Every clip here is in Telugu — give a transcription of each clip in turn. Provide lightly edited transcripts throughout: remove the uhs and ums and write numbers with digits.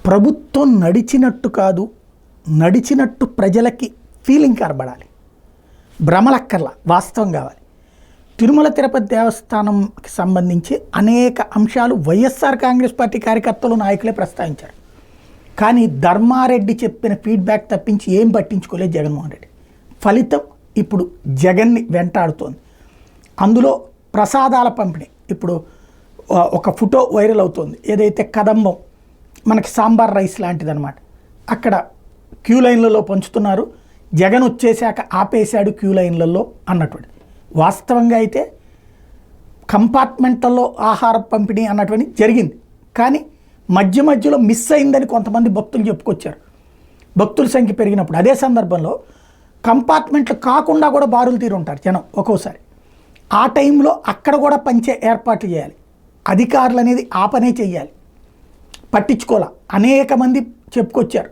ప్రభుత్వం నడిచినట్టు కాదు, నడిచినట్టు ప్రజలకి ఫీలింగ్ కనబడాలి. భ్రమలక్కర్ల, వాస్తవం కావాలి. తిరుమల తిరుపతి దేవస్థానంకి సంబంధించి అనేక అంశాలు వైఎస్ఆర్ కాంగ్రెస్ పార్టీ కార్యకర్తలు, నాయకులే ప్రస్తావించారు. కానీ ధర్మారెడ్డి చెప్పిన ఫీడ్బ్యాక్ తప్పించి ఏం పట్టించుకోలేదు జగన్మోహన్ రెడ్డి. ఫలితం ఇప్పుడు జగన్ని వెంటాడుతోంది. అందులో ప్రసాదాల పంపిణీ ఇప్పుడు ఒక ఫోటో వైరల్ అవుతుంది. ఏదైతే కదంబం మనకి సాంబార్ రైస్ లాంటిదన్నమాట, అక్కడ క్యూ లైన్లలో పంచుతున్నారు. జగన్ వచ్చేసాక ఆపేశాడు క్యూ లైన్లలో అన్నటువంటి. వాస్తవంగా అయితే కంపార్ట్మెంట్లలో ఆహార పంపిణీ అన్నటువంటి జరిగింది. కానీ మధ్య మధ్యలో మిస్ అయిందని కొంతమంది భక్తులు చెప్పుకొచ్చారు. భక్తుల సంఖ్య పెరిగినప్పుడు అదే సందర్భంలో కంపార్ట్మెంట్లు కాకుండా కూడా బారులు తీరుంటారు జనం ఒక్కోసారి. ఆ టైంలో అక్కడ కూడా పంచే ఏర్పాట్లు చేయాలి. అధికారులు అనేది ఆ పనే చెయ్యాలి. పట్టించుకోలే. అనేక మంది చెప్పుకొచ్చారు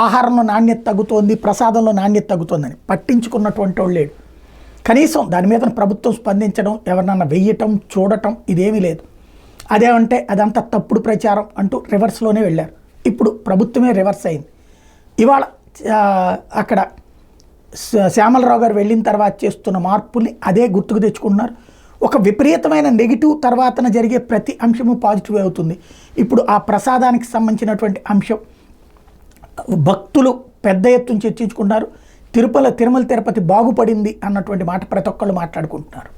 ఆహారంలో నాణ్యత తగ్గుతోంది, ప్రసాదంలో నాణ్యత తగ్గుతోందని. పట్టించుకున్నటువంటి వాళ్ళు లేడు. కనీసం దాని మీద ప్రభుత్వం స్పందించడం, ఎవరినన్నా వెయ్యటం, చూడటం ఇదేమీ లేదు. అదేమంటే అదంతా తప్పుడు ప్రచారం అంటూ రివర్స్లోనే వెళ్ళారు. ఇప్పుడు ప్రభుత్వమే రివర్స్ అయింది. ఇవాళ అక్కడ శ్యామలరావు గారు వెళ్ళిన తర్వాత చేస్తున్న మార్పుల్ని అదే గుర్తుకు తెచ్చుకుంటున్నారు. ఒక విపరీతమైన నెగిటివ్ తర్వాతన జరిగే ప్రతి అంశము పాజిటివ్ అవుతుంది. ఇప్పుడు ఆ ప్రసాదానికి సంబంధించినటువంటి అంశం భక్తులు పెద్ద ఎత్తున చర్చించుకుంటున్నారు. తిరుమల తిరుపతి బాగుపడింది అన్నటువంటి మాట ప్రతి ఒక్కళ్ళు మాట్లాడుకుంటున్నారు.